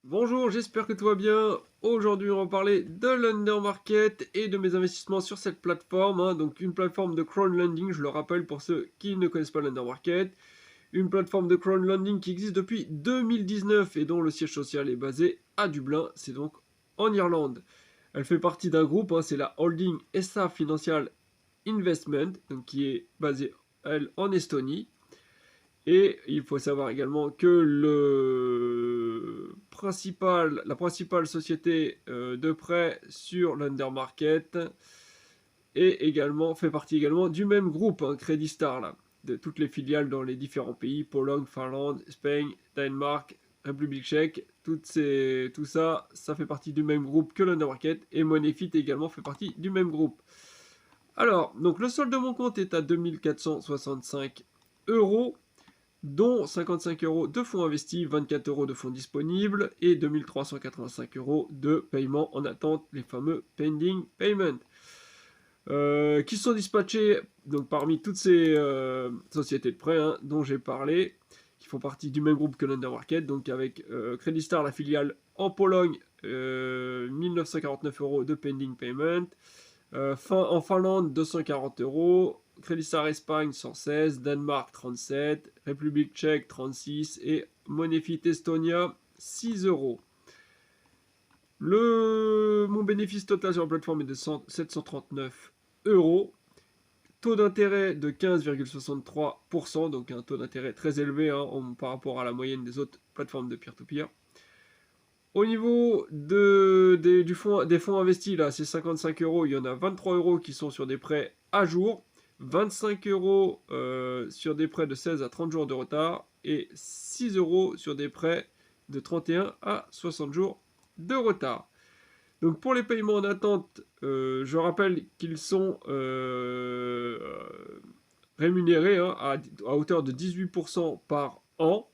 Bonjour, j'espère que tout va bien. Aujourd'hui, on va parler de l'Undermarket et de mes investissements sur cette plateforme, donc une plateforme de crowdlending, je le rappelle pour ceux qui ne connaissent pas l'Undermarket. Une plateforme de crowdlending qui existe depuis 2019 et dont le siège social est basé à Dublin, c'est donc en Irlande. Elle fait partie d'un groupe, c'est la holding SA Financial Investment, donc qui est basée, elle, en Estonie. Et il faut savoir également que la principale société de prêt sur l'undermarket fait partie également du même groupe, Credit Star, là, de toutes les filiales dans les différents pays, Pologne, Finlande, Espagne, Danemark, République tchèque, tout ça, ça fait partie du même groupe que l'undermarket, et Moneyfit également fait partie du même groupe. Alors, donc le solde de mon compte est à 2465 euros, dont 55 euros de fonds investis, 24 euros de fonds disponibles et 2385 euros de paiement en attente, les fameux pending payment, qui sont dispatchés donc parmi toutes ces sociétés de prêt dont j'ai parlé, qui font partie du même groupe que l'Undermarket, donc avec Credit Star, la filiale en Pologne, 1949 euros de pending payment, en Finlande 240 euros, Credit Star Espagne 116, Danemark 37, République tchèque 36 et Moneyfit Estonia 6 euros. Mon bénéfice total sur la plateforme est de 739 euros. Taux d'intérêt de 15,63%, donc un taux d'intérêt très élevé par rapport à la moyenne des autres plateformes de peer-to-peer. Au niveau des fonds investis, là, c'est 55 euros. Il y en a 23 euros qui sont sur des prêts à jour, 25 euros sur des prêts de 16 à 30 jours de retard et 6 euros sur des prêts de 31 à 60 jours de retard. Donc pour les paiements en attente, je rappelle qu'ils sont rémunérés à hauteur de 18% par an.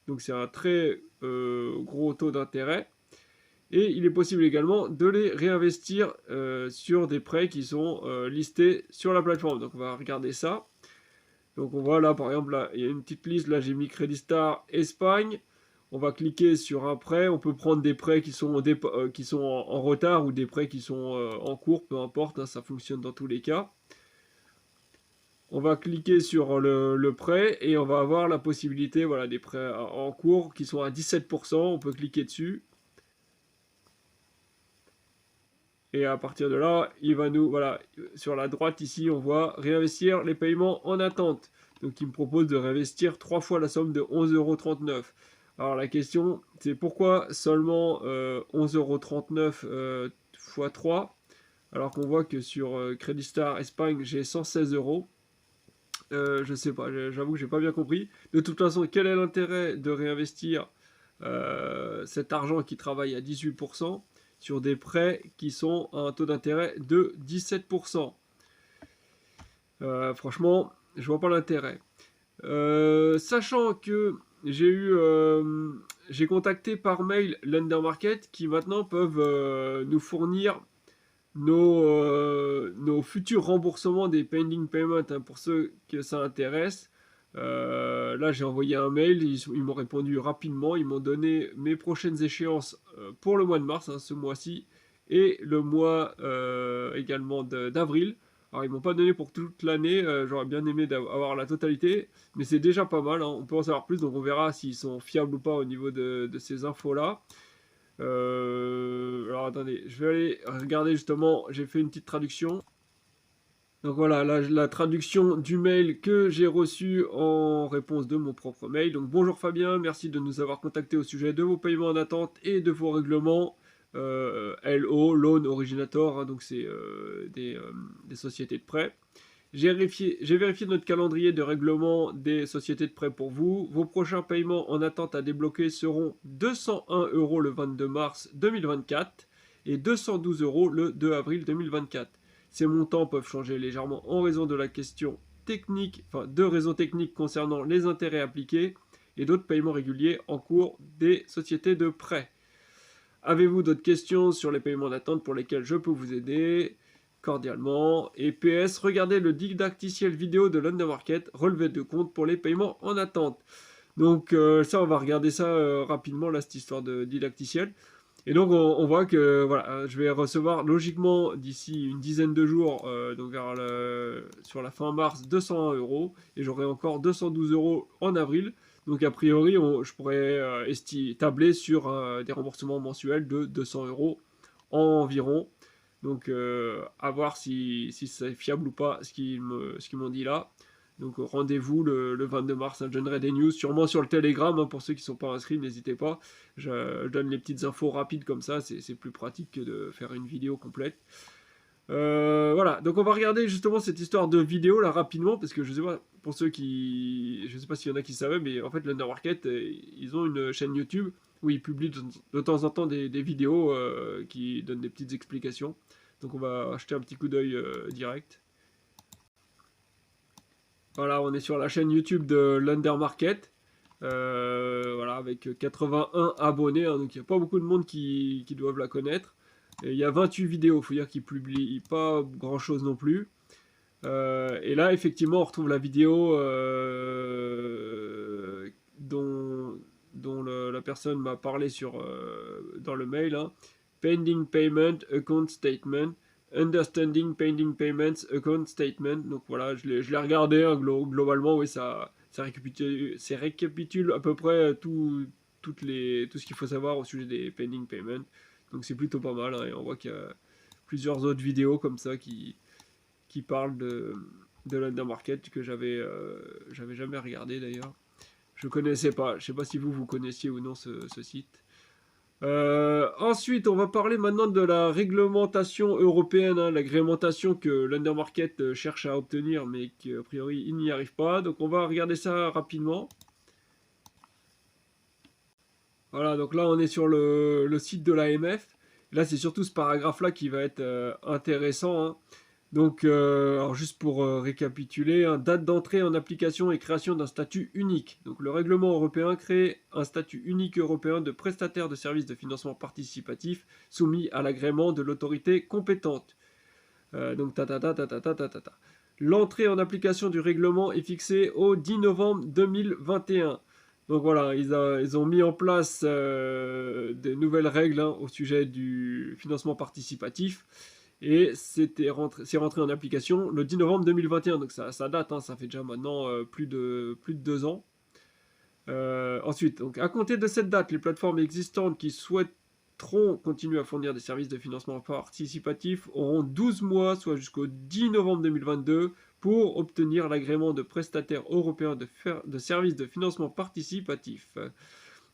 Donc c'est un très gros taux d'intérêt. Et il est possible également de les réinvestir sur des prêts qui sont listés sur la plateforme. Donc on va regarder ça. Donc on voit là, par exemple, là, il y a une petite liste. Là, j'ai mis Credit Star Espagne. On va cliquer sur un prêt. On peut prendre des prêts qui sont en retard ou des prêts qui sont en cours, peu importe. Ça fonctionne dans tous les cas. On va cliquer sur le prêt et on va avoir la possibilité, voilà, des prêts en cours qui sont à 17%. On peut cliquer dessus. Et à partir de là, il va nous, voilà, sur la droite ici, on voit réinvestir les paiements en attente. Donc il me propose de réinvestir 3 fois la somme de 11,39 €. Alors la question, c'est pourquoi seulement 11,39 € x 3, alors qu'on voit que sur Credit Star Espagne, j'ai 116 euros. Je sais pas, j'avoue que j'ai pas bien compris. De toute façon, quel est l'intérêt de réinvestir cet argent qui travaille à 18% sur des prêts qui sont à un taux d'intérêt de 17%? Franchement, je vois pas l'intérêt. Sachant que j'ai contacté par mail l'Undermarket qui maintenant peuvent nous fournir nos futurs remboursements des pending payments, pour ceux que ça intéresse. Là, j'ai envoyé un mail, ils m'ont répondu rapidement, ils m'ont donné mes prochaines échéances pour le mois de mars, ce mois-ci, et le mois également d'avril. Alors, ils m'ont pas donné pour toute l'année, j'aurais bien aimé avoir la totalité, mais c'est déjà pas mal, on peut en savoir plus, donc on verra s'ils sont fiables ou pas au niveau de ces infos-là. Alors attendez, je vais aller regarder justement, j'ai fait une petite traduction. Donc voilà, la traduction du mail que j'ai reçu en réponse de mon propre mail. Donc bonjour Fabien, merci de nous avoir contacté au sujet de vos paiements en attente et de vos règlements LO, Loan Originator, donc c'est des sociétés de prêt. J'ai vérifié notre calendrier de règlement des sociétés de prêt pour vous. Vos prochains paiements en attente à débloquer seront 201 € le 22 mars 2024 et 212 € le 2 avril 2024. Ces montants peuvent changer légèrement en raison de raisons techniques concernant les intérêts appliqués et d'autres paiements réguliers en cours des sociétés de prêt. Avez-vous d'autres questions sur les paiements d'attente pour lesquels je peux vous aider? Cordialement. Et PS, regardez le didacticiel vidéo de l'Undermarket, relevé de compte pour les paiements en attente. Donc ça, on va regarder ça rapidement, là, cette histoire de didacticiel. Et donc on voit que voilà, je vais recevoir logiquement d'ici une dizaine de jours, donc sur la fin mars, 201 euros, et j'aurai encore 212 euros en avril. Donc a priori, je pourrais tabler sur des remboursements mensuels de 200 euros environ. Donc à voir si c'est fiable ou pas ce qu'ils m'ont dit là. Donc rendez-vous le 22 mars, hein, je donnerai des news, sûrement sur le Telegram, hein, pour ceux qui ne sont pas inscrits, n'hésitez pas. Je donne les petites infos rapides comme ça, c'est plus pratique que de faire une vidéo complète. Voilà, donc on va regarder justement cette histoire de vidéo là rapidement, parce que je sais pas, pour ceux qui... Je sais pas s'il y en a qui savaient, mais en fait l'Undermarket, ils ont une chaîne YouTube où ils publient de temps en temps des vidéos qui donnent des petites explications. Donc on va acheter un petit coup d'œil direct. Voilà, on est sur la chaîne YouTube de l'Undermarket. Voilà, avec 81 abonnés, hein, donc il n'y a pas beaucoup de monde qui doivent la connaître. Et il y a 28 vidéos, il faut dire qu'ils publient pas grand chose non plus. Et là, effectivement, on retrouve la vidéo dont la personne m'a parlé dans le mail, hein. Pending Payment Account Statement. Understanding Pending Payments Account Statement. Donc voilà, je l'ai regardé, hein, globalement, oui, ça récapitule à peu près tout ce qu'il faut savoir au sujet des Pending Payments. Donc c'est plutôt pas mal, hein, et on voit qu'il y a plusieurs autres vidéos comme ça qui parlent de l'Undermarket que j'avais jamais regardé d'ailleurs. Je connaissais pas, je sais pas si vous connaissiez ou non ce site. Ensuite, on va parler maintenant de la réglementation européenne, hein, l'agrémentation que l'Undermarket cherche à obtenir, mais qu'a priori il n'y arrive pas. Donc on va regarder ça rapidement. Voilà, donc là on est sur le site de l'AMF. Là c'est surtout ce paragraphe-là qui va être intéressant, hein. Donc, alors juste pour récapituler, hein, date d'entrée en application et création d'un statut unique. Donc, le règlement européen crée un statut unique européen de prestataire de services de financement participatif soumis à l'agrément de l'autorité compétente. Donc, L'entrée en application du règlement est fixée au 10 novembre 2021. Donc voilà, ils ont mis en place des nouvelles règles, hein, au sujet du financement participatif. Et c'est rentré en application le 10 novembre 2021, donc ça date, hein, ça fait déjà maintenant plus de 2 ans. Ensuite, donc, à compter de cette date, les plateformes existantes qui souhaiteront continuer à fournir des services de financement participatif auront 12 mois, soit jusqu'au 10 novembre 2022, pour obtenir l'agrément de prestataire européen de services de financement participatif.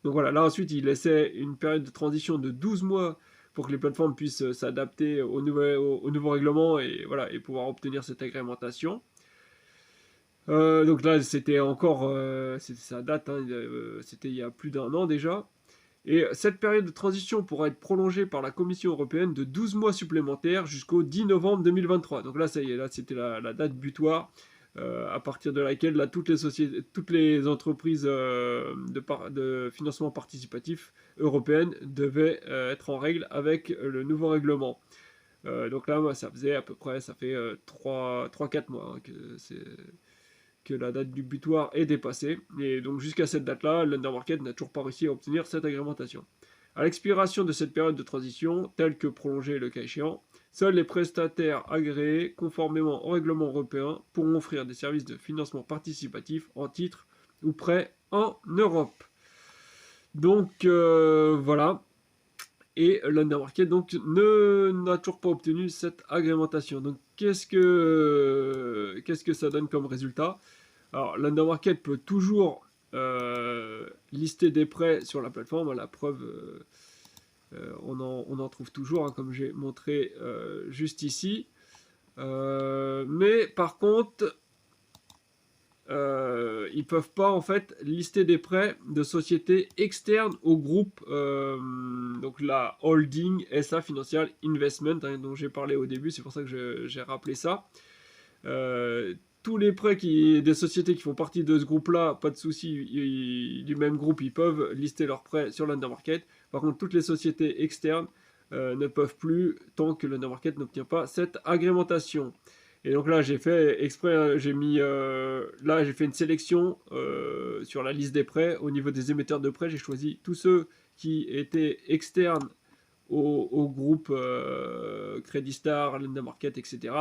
Donc voilà, là ensuite, il laissait une période de transition de 12 mois pour que les plateformes puissent s'adapter au nouveau règlement et, voilà, et pouvoir obtenir cette agrémentation. Donc là, c'était encore, ça date, hein, c'était il y a plus d'1 an déjà. Et cette période de transition pourra être prolongée par la Commission européenne de 12 mois supplémentaires jusqu'au 10 novembre 2023. Donc là, ça y est, là c'était la date butoir, à partir de laquelle là, toutes les entreprises de financement participatif européennes devaient être en règle avec le nouveau règlement. Donc là, moi, ça fait 3-4 mois, hein, que la date du butoir est dépassée. Et donc jusqu'à cette date-là, l'Undermarket n'a toujours pas réussi à obtenir cette agrémentation. À l'expiration de cette période de transition, telle que prolongée le cas échéant, seuls les prestataires agréés, conformément au règlement européen, pourront offrir des services de financement participatif en titre ou prêt en Europe. Donc voilà. Et l'Undermarket donc n'a toujours pas obtenu cette agrémentation. Donc qu'est-ce que ça donne comme résultat? Alors l'Undermarket peut toujours lister des prêts sur la plateforme. La preuve, on en trouve toujours, hein, comme j'ai montré juste ici. Mais par contre, ils peuvent pas en fait lister des prêts de sociétés externes au groupe, donc la holding SA Financial Investment, hein, dont j'ai parlé au début, c'est pour ça que j'ai rappelé ça. Tous les prêts des sociétés qui font partie de ce groupe-là, pas de souci, du même groupe, ils peuvent lister leurs prêts sur l'Undermarket. Par contre, toutes les sociétés externes ne peuvent plus tant que l'Undermarket n'obtient pas cette agrémentation. Et donc là, j'ai fait exprès, j'ai mis, là, j'ai fait une sélection sur la liste des prêts. Au niveau des émetteurs de prêts, j'ai choisi tous ceux qui étaient externes au groupe Credit Star, Lenda Market, etc.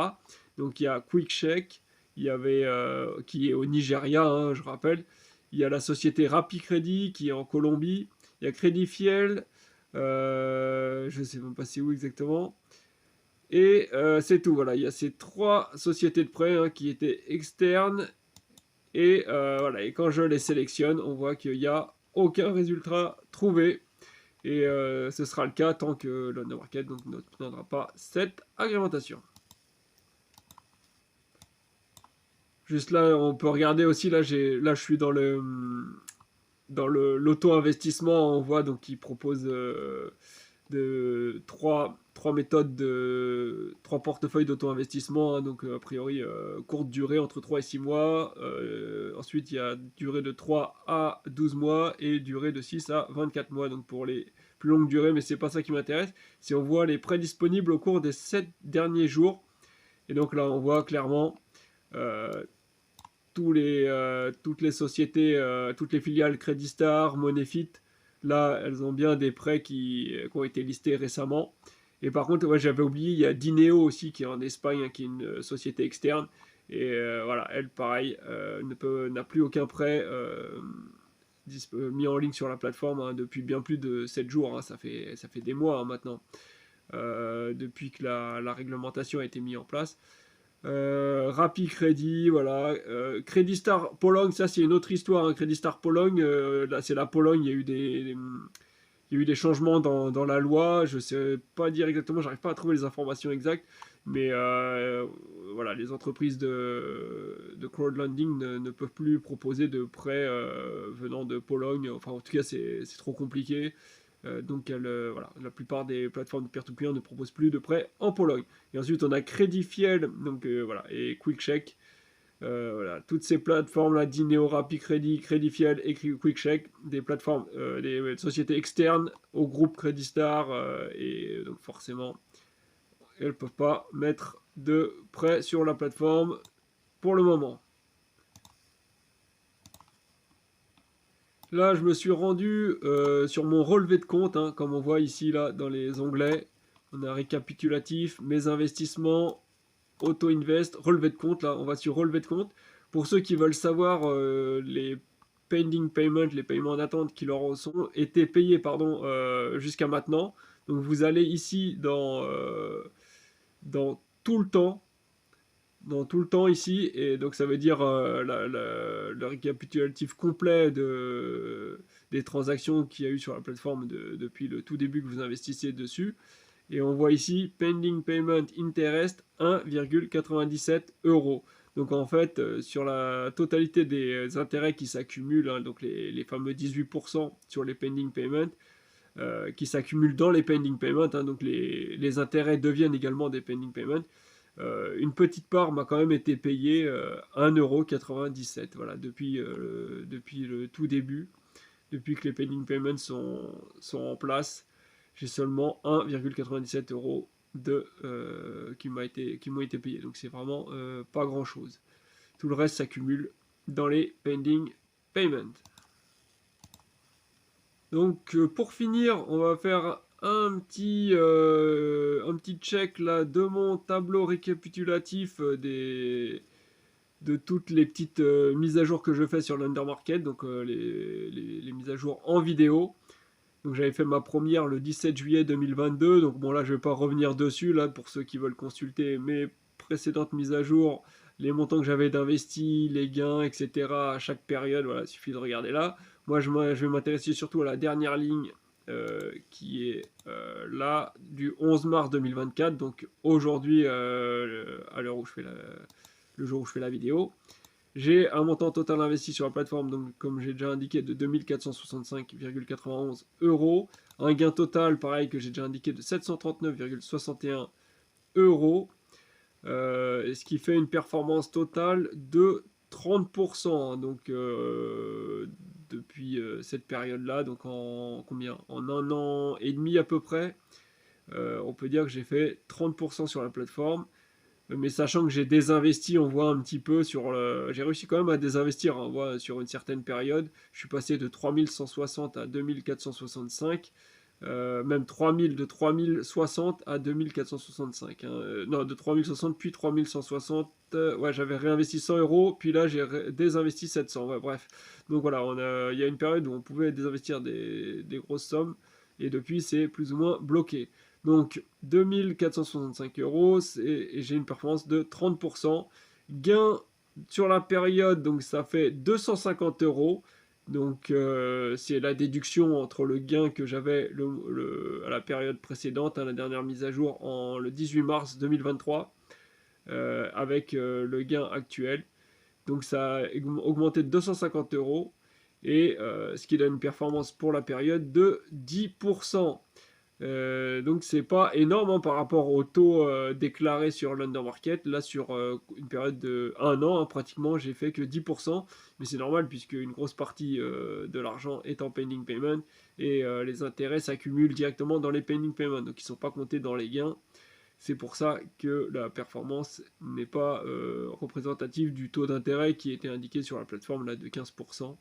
Donc il y a QuickCheck, il y avait, qui est au Nigeria, hein, je rappelle. Il y a la société RappiCredit qui est en Colombie. Il y a Crédit Fiel, je ne sais même pas c'est où exactement. Et c'est tout, voilà, il y a ces trois sociétés de prêt, hein, qui étaient externes. Et voilà, et quand je les sélectionne, on voit qu'il n'y a aucun résultat trouvé. Et ce sera le cas tant que London Market n'obtiendra pas cette agrémentation. Juste là, on peut regarder aussi, là, là je suis dans l'auto-investissement, on voit donc qu'il propose trois méthodes trois portefeuilles d'auto-investissement, hein, donc a priori courte durée entre 3 et 6 mois. Ensuite, il y a durée de 3 à 12 mois et durée de 6 à 24 mois, donc pour les plus longues durées, mais c'est pas ça qui m'intéresse. Si on voit les prêts disponibles au cours des 7 derniers jours, et donc là on voit clairement euh, toutes les sociétés, toutes les filiales Credit Star, Moneyfit, là, elles ont bien des prêts qui ont été listés récemment. Et par contre, ouais, j'avais oublié, il y a Dineo aussi qui est en Espagne, hein, qui est une société externe. Et voilà, elle, pareil, n'a plus aucun prêt mis en ligne sur la plateforme, hein, depuis bien plus de 7 jours. Hein, ça fait des mois, hein, maintenant, depuis que la réglementation a été mise en place. Rappi Crédit, voilà. Credit Star Pologne, ça c'est une autre histoire, hein. Credit Star Pologne, là c'est la Pologne, il y a eu il y a eu des changements dans la loi. Je sais pas dire exactement, j'arrive pas à trouver les informations exactes, mais voilà, les entreprises de crowdlending ne peuvent plus proposer de prêts venant de Pologne. Enfin, en tout cas, c'est trop compliqué. Donc voilà, la plupart des plateformes de peer-to-peer ne proposent plus de prêts en Pologne. Et ensuite on a Crédit Fiel, donc voilà, et QuickCheck. Voilà, toutes ces plateformes là, Dineo, RappiCredit, Crédit Fiel et QuickCheck, des plateformes, des sociétés externes au groupe Credit Star, et donc forcément elles ne peuvent pas mettre de prêts sur la plateforme pour le moment. Là, je me suis rendu sur mon relevé de compte, hein, comme on voit ici là dans les onglets. On a récapitulatif, mes investissements, auto-invest, relevé de compte. Là, on va sur relevé de compte. Pour ceux qui veulent savoir les pending payments, les paiements en attente qui leur ont été payés, pardon, jusqu'à maintenant. Donc vous allez ici dans tout le temps, ici, et donc ça veut dire le récapitulatif complet des transactions qu'il y a eu sur la plateforme depuis le tout début que vous investissez dessus. Et on voit ici pending payment interest 1,97 euros. Donc en fait, sur la totalité des intérêts qui s'accumulent, hein, donc les fameux 18% sur les pending payments, qui s'accumulent dans les pending payments, hein, donc les intérêts deviennent également des pending payments. Une petite part m'a quand même été payée 1,97 €, voilà, depuis le tout début, depuis que les pending payments sont en place. J'ai seulement 1,97 € qui m'ont été payés. Donc c'est vraiment pas grand chose. Tout le reste s'accumule dans les pending payments. Donc pour finir, on va faire un petit check là de mon tableau récapitulatif de toutes les petites mises à jour que je fais sur l'Undermarket, donc les mises à jour en vidéo. Donc j'avais fait ma première le 17 juillet 2022, donc bon là je vais pas revenir dessus, là pour ceux qui veulent consulter mes précédentes mises à jour, les montants que j'avais d'investis, les gains, etc. à chaque période, voilà, il suffit de regarder là. Moi je vais m'intéresser surtout à la dernière ligne qui est là du 11 mars 2024, donc aujourd'hui à l'heure où je fais le jour où je fais la vidéo. J'ai un montant total investi sur la plateforme, donc comme j'ai déjà indiqué, de 2465,91 euros. Un gain total, pareil, que j'ai déjà indiqué, de 739,61 euros. Ce qui fait une performance totale de 30%. Donc depuis cette période-là, donc en combien? En un an et demi à peu près, on peut dire que j'ai fait 30% sur la plateforme. mais sachant que j'ai désinvesti, on voit un petit peu sur le... J'ai réussi quand même à désinvestir, hein, on voit sur une certaine période. Je suis passé de 3160 à 2465. Même 3000, de 3060 à 2465. Hein. Non, de 3060 puis 3160. Ouais, j'avais réinvesti 100 euros, puis là j'ai désinvesti 700. Ouais, bref. Donc voilà, il y a une période où on pouvait désinvestir des grosses sommes, et depuis c'est plus ou moins bloqué. Donc 2465 euros, et j'ai une performance de 30%. Gain sur la période, donc ça fait 250 euros. Donc c'est la déduction entre le gain que j'avais à la période précédente, hein, la dernière mise à jour le 18 mars 2023, avec le gain actuel. Donc ça a augmenté de 250 euros, et ce qui donne une performance pour la période de 10%. Donc c'est pas énorme, hein, par rapport au taux déclaré sur l'undermarket. Là, sur une période de 1 an, hein, pratiquement, j'ai fait que 10%, mais c'est normal puisque une grosse partie de l'argent est en pending payment, et les intérêts s'accumulent directement dans les pending payments, donc ils ne sont pas comptés dans les gains. C'est pour ça que la performance n'est pas représentative du taux d'intérêt qui était indiqué sur la plateforme là, de 15%.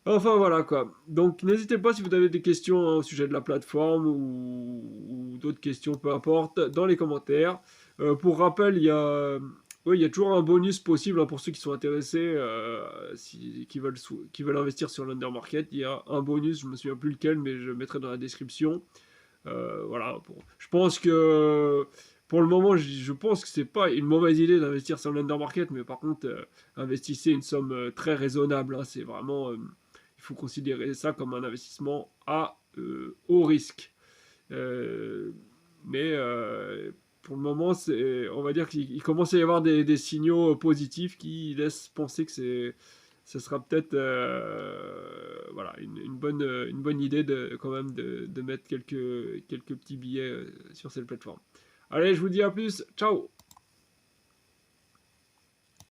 Enfin voilà quoi. Donc n'hésitez pas si vous avez des questions, hein, au sujet de la plateforme, ou d'autres questions, peu importe, dans les commentaires. Pour rappel, il y a toujours un bonus possible, hein, pour ceux qui sont intéressés, qui veulent investir sur l'undermarket. Il y a un bonus, je me souviens plus lequel, mais je mettrai dans la description. Voilà. Je pense que pour le moment, je pense que c'est pas une mauvaise idée d'investir sur l'undermarket, mais par contre, investissez une somme très raisonnable. Hein. C'est vraiment, il faut considérer ça comme un investissement à haut risque. Euh, mais pour le moment, on va dire qu'il commence à y avoir des signaux positifs qui laissent penser que ce sera peut-être voilà, une bonne idée quand même de mettre quelques petits billets sur cette plateforme. Allez, je vous dis à plus, ciao!